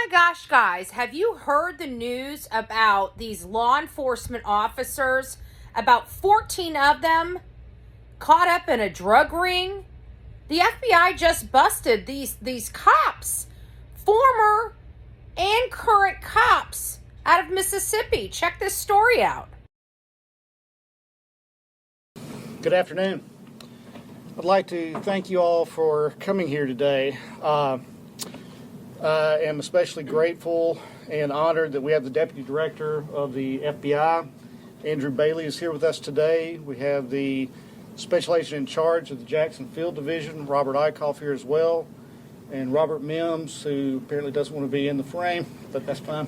gosh, guys, have you heard the news about these law enforcement officers? About 14 of them caught up in a drug ring. The FBI just busted these cops, former and current cops out of Mississippi. Check this story out. Good afternoon. I'd like to thank you all for coming here today. I am especially grateful and honored that we have the Deputy Director of the FBI, Andrew Bailey, is here with us today. We have the Special Agent in charge of the Jackson Field Division, Robert Eichhoff, here as well, and Robert Mims, who apparently doesn't want to be in the frame, but that's fine.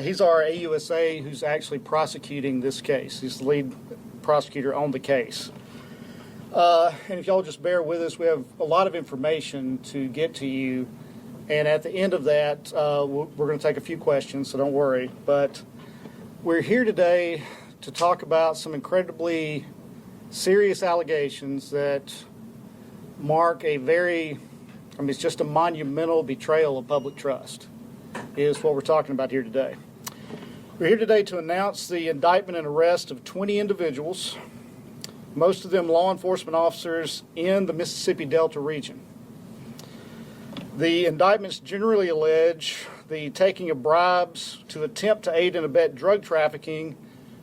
He's our AUSA who's actually prosecuting this case. He's the lead prosecutor on the case. And if y'all just bear with us, we have a lot of information to get to you. And at the end of that, we're going to take a few questions, so don't worry. But we're here today to talk about some incredibly serious allegations that mark a it's just a monumental betrayal of public trust, is what we're talking about here today. We're here today to announce the indictment and arrest of 20 individuals, most of them law enforcement officers in the Mississippi Delta region. The indictments generally allege the taking of bribes to attempt to aid and abet drug trafficking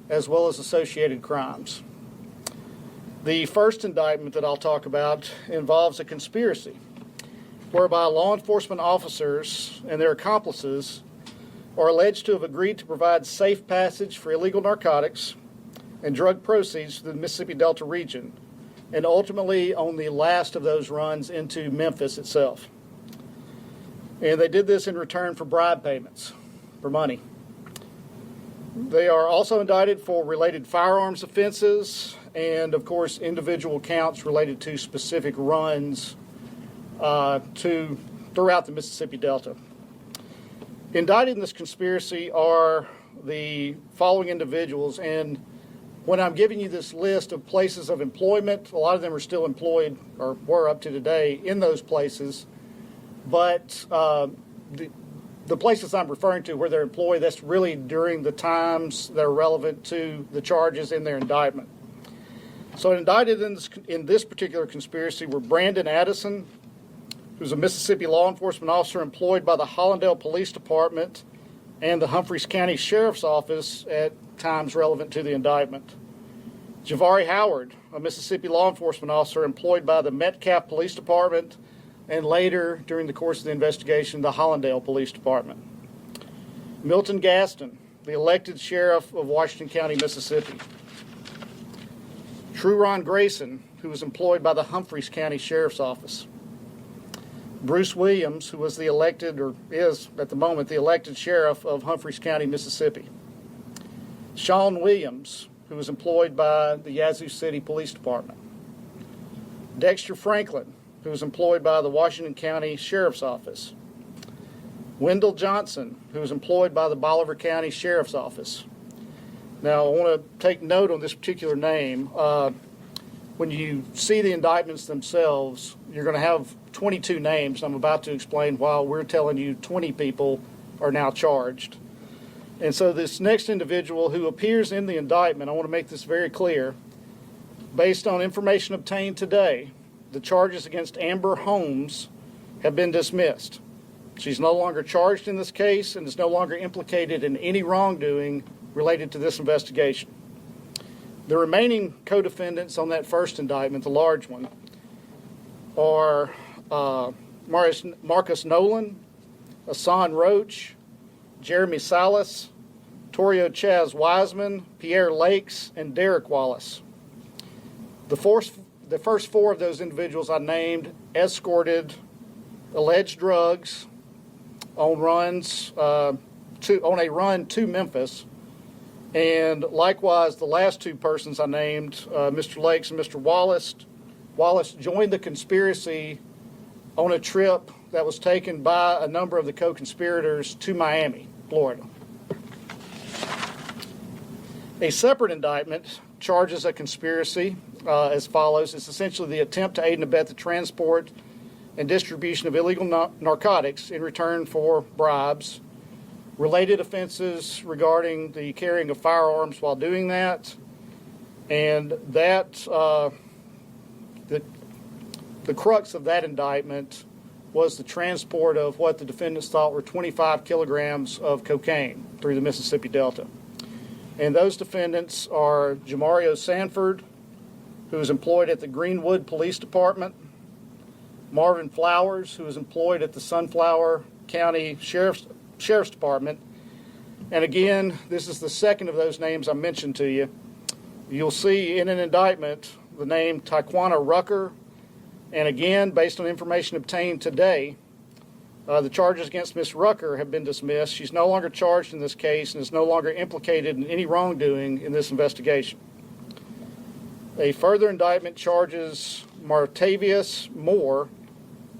as well as associated crimes. The first indictment that I'll talk about involves a conspiracy whereby law enforcement officers and their accomplices are alleged to have agreed to provide safe passage for illegal narcotics and drug proceeds to the Mississippi Delta region, and ultimately on the last of those runs into Memphis itself. And they did this in return for bribe payments, for money. They are also indicted for related firearms offenses and, of course, individual counts related to specific runs throughout the Mississippi Delta. Indicted in this conspiracy are the following individuals, and when I'm giving you this list of places of employment, a lot of them are still employed, or were up to today, in those places. But the places I'm referring to where they're employed, that's really during the times that are relevant to the charges in their indictment. So indicted in this particular conspiracy were Brandon Addison, who's a Mississippi law enforcement officer employed by the Hollandale Police Department and the Humphreys County Sheriff's Office at times relevant to the indictment. Javari Howard, a Mississippi law enforcement officer employed by the Metcalf Police Department and later, during the course of the investigation, the Hollandale Police Department. Milton Gaston, the elected sheriff of Washington County, Mississippi. Truron Grayson, who was employed by the Humphreys County Sheriff's Office. Bruce Williams, who was the elected, or is at the moment, the elected sheriff of Humphreys County, Mississippi. Sean Williams, who was employed by the Yazoo City Police Department. Dexter Franklin, who was employed by the Washington County Sheriff's Office. Wendell Johnson, who was employed by the Bolivar County Sheriff's Office. Now, I want to take note on this particular name. When you see the indictments themselves, you're going to have 22 names. I'm about to explain why we're telling you 20 people are now charged. And so this next individual who appears in the indictment, I want to make this very clear, based on information obtained today, the charges against Amber Holmes have been dismissed. She's no longer charged in this case and is no longer implicated in any wrongdoing related to this investigation. The remaining co-defendants on that first indictment, the large one, are Marcus Nolan, Hassan Roach, Jeremy Salas, Torio Chaz Wiseman, Pierre Lakes, and Derek Wallace. The first four of those individuals I named escorted alleged drugs on runs on a run to Memphis, and likewise the last two persons I named, Mr. Lakes and Mr. Wallace joined the conspiracy on a trip that was taken by a number of the co-conspirators to Miami, Florida. A separate indictment charges a conspiracy as follows. It's essentially the attempt to aid and abet the transport and distribution of illegal narcotics in return for bribes, related offenses regarding the carrying of firearms while doing that, and that the crux of that indictment was the transport of what the defendants thought were 25 kilograms of cocaine through the Mississippi Delta. And those defendants are Jamario Sanford, who is employed at the Greenwood Police Department, Marvin Flowers, who is employed at the Sunflower County Sheriff's Department. And again, this is the second of those names I mentioned to you. You'll see in an indictment the name Taquana Rucker. And again, based on information obtained today, the charges against Ms. Rucker have been dismissed. She's no longer charged in this case and is no longer implicated in any wrongdoing in this investigation. A further indictment charges Martavius Moore,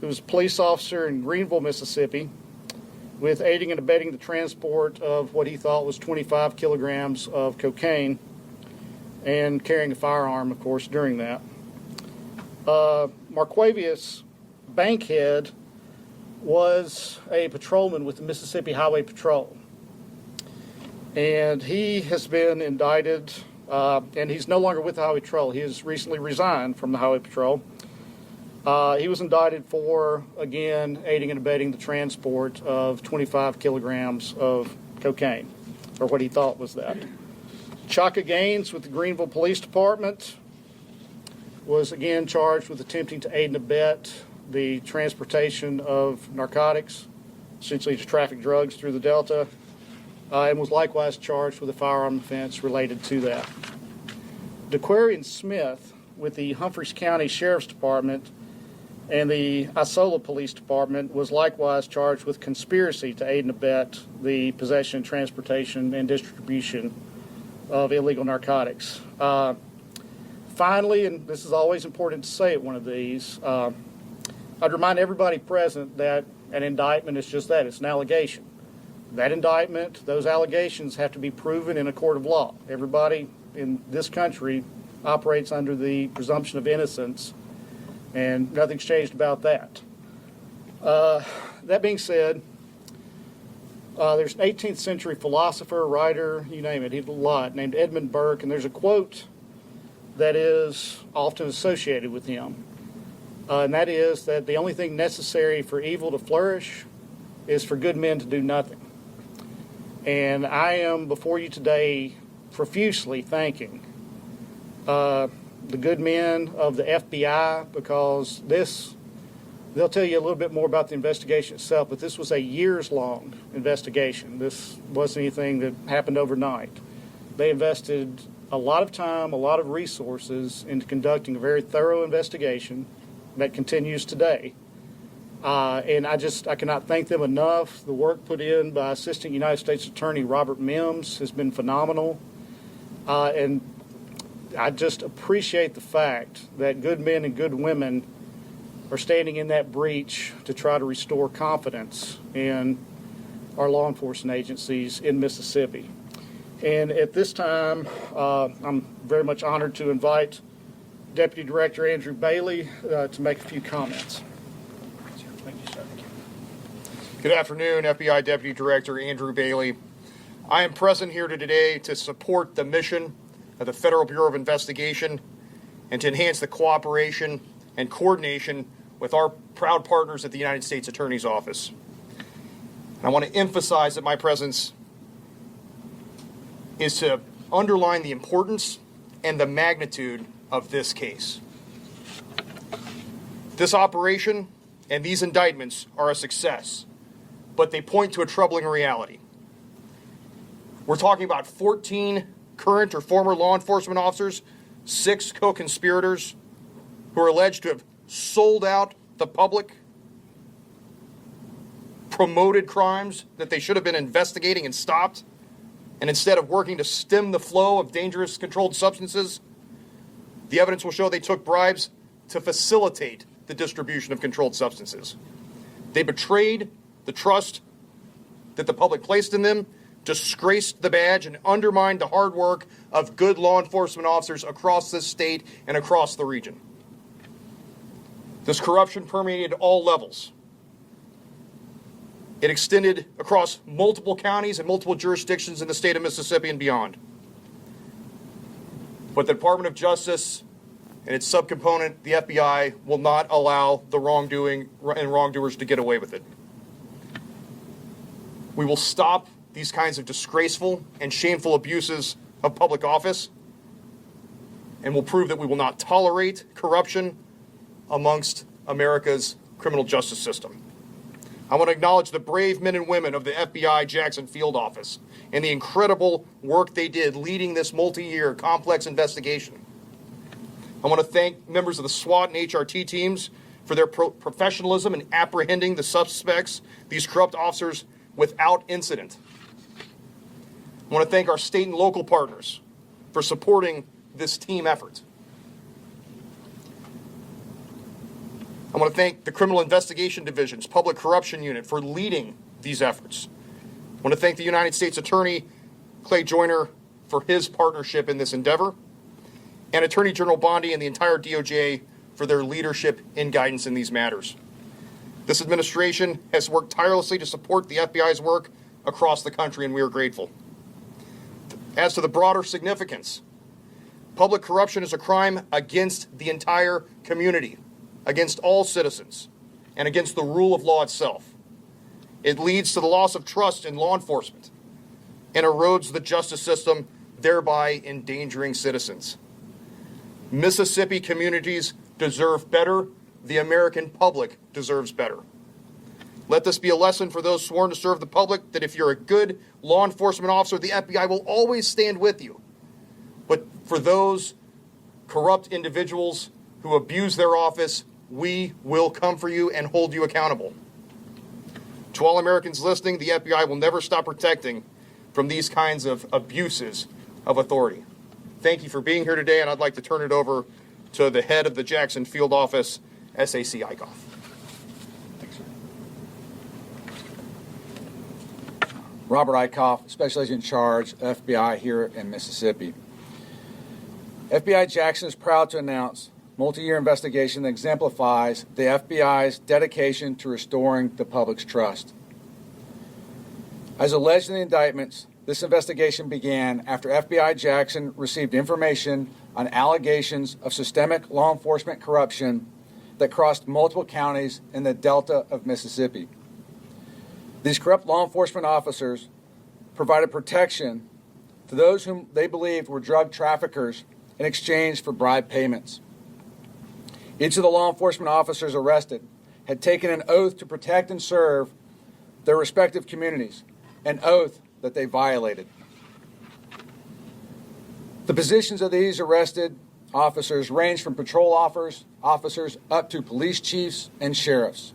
who was a police officer in Greenville, Mississippi, with aiding and abetting the transport of what he thought was 25 kilograms of cocaine and carrying a firearm, of course, during that. Marquavius Bankhead was a patrolman with the Mississippi Highway Patrol. And he has been indicted, and he's no longer with the Highway Patrol. He has recently resigned from the Highway Patrol. He was indicted for, again, aiding and abetting the transport of 25 kilograms of cocaine, or what he thought was that. Chaka Gaines with the Greenville Police Department was again charged with attempting to aid and abet the transportation of narcotics, essentially to traffic drugs through the Delta, and was likewise charged with a firearm offense related to that. DeQuarian Smith with the Humphreys County Sheriff's Department and the Isola Police Department was likewise charged with conspiracy to aid and abet the possession, transportation, and distribution of illegal narcotics. Finally, and this is always important to say at one of these, I'd remind everybody present that an indictment is just that, it's an allegation. That indictment, those allegations have to be proven in a court of law. Everybody in this country operates under the presumption of innocence, and nothing's changed about that. That being said, there's an 18th century philosopher, writer, you name it, he did a lot, named Edmund Burke, and there's a quote that is often associated with him. And that is that the only thing necessary for evil to flourish is for good men to do nothing. And I am before you today profusely thanking the good men of the FBI, because they'll tell you a little bit more about the investigation itself, but this was a years-long investigation. This wasn't anything that happened overnight. They invested a lot of time, a lot of resources into conducting a very thorough investigation that continues today. And I cannot thank them enough. The work put in by Assistant United States Attorney Robert Mims has been phenomenal. And I just appreciate the fact that good men and good women are standing in that breach to try to restore confidence in our law enforcement agencies in Mississippi. And at this time, I'm very much honored to invite Deputy Director Andrew Bailey to make a few comments. Thank you, sir. Good afternoon, FBI Deputy Director Andrew Bailey. I am present here today to support the mission of the Federal Bureau of Investigation and to enhance the cooperation and coordination with our proud partners at the United States Attorney's Office. I want to emphasize that my presence is to underline the importance and the magnitude of this case. This operation and these indictments are a success, but they point to a troubling reality. We're talking about 14 current or former law enforcement officers, 6 co-conspirators who are alleged to have sold out the public, promoted crimes that they should have been investigating and stopped, and instead of working to stem the flow of dangerous controlled substances, the evidence will show they took bribes to facilitate the distribution of controlled substances. They betrayed the trust that the public placed in them, disgraced the badge, and undermined the hard work of good law enforcement officers across this state and across the region. This corruption permeated all levels. It extended across multiple counties and multiple jurisdictions in the state of Mississippi and beyond. But the Department of Justice and its subcomponent, the FBI, will not allow the wrongdoing and wrongdoers to get away with it. We will stop these kinds of disgraceful and shameful abuses of public office, and will prove that we will not tolerate corruption amongst America's criminal justice system. I want to acknowledge the brave men and women of the FBI Jackson Field Office and the incredible work they did leading this multi-year complex investigation. I want to thank members of the SWAT and HRT teams for their professionalism in apprehending the suspects, these corrupt officers, without incident. I want to thank our state and local partners for supporting this team effort. I want to thank the Criminal Investigation Division's Public Corruption Unit for leading these efforts. I want to thank the United States Attorney, Clay Joyner, for his partnership in this endeavor, and Attorney General Bondi and the entire DOJ for their leadership and guidance in these matters. This administration has worked tirelessly to support the FBI's work across the country, and we are grateful. As to the broader significance, public corruption is a crime against the entire community, against all citizens, and against the rule of law itself. It leads to the loss of trust in law enforcement and erodes the justice system, thereby endangering citizens. Mississippi communities deserve better. The American public deserves better. Let this be a lesson for those sworn to serve the public that if you're a good law enforcement officer, the FBI will always stand with you. But for those corrupt individuals who abuse their office, we will come for you and hold you accountable. To all Americans listening, the FBI will never stop protecting from these kinds of abuses of authority. Thank you for being here today, and I'd like to turn it over to the head of the Jackson Field Office, SAC Eichhoff. Thanks, sir. Robert Eichhoff, Special Agent in Charge, FBI here in Mississippi. FBI Jackson is proud to announce multi-year investigation that exemplifies the FBI's dedication to restoring the public's trust. As alleged in the indictments, this investigation began after FBI Jackson received information on allegations of systemic law enforcement corruption that crossed multiple counties in the Delta of Mississippi. These corrupt law enforcement officers provided protection to those whom they believed were drug traffickers in exchange for bribe payments. Each of the law enforcement officers arrested had taken an oath to protect and serve their respective communities, an oath that they violated. The positions of these arrested officers range from patrol officers up to police chiefs and sheriffs.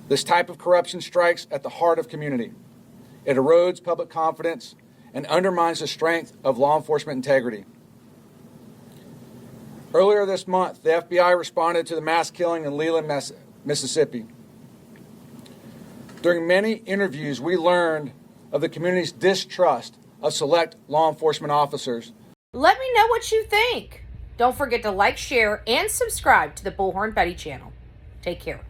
This type of corruption strikes at the heart of community. It erodes public confidence and undermines the strength of law enforcement integrity. Earlier this month, the FBI responded to the mass killing in Leland, Mississippi. During many interviews, we learned of the community's distrust of select law enforcement officers. Let me know what you think. Don't forget to like, share, and subscribe to the Bullhorn Betty channel. Take care.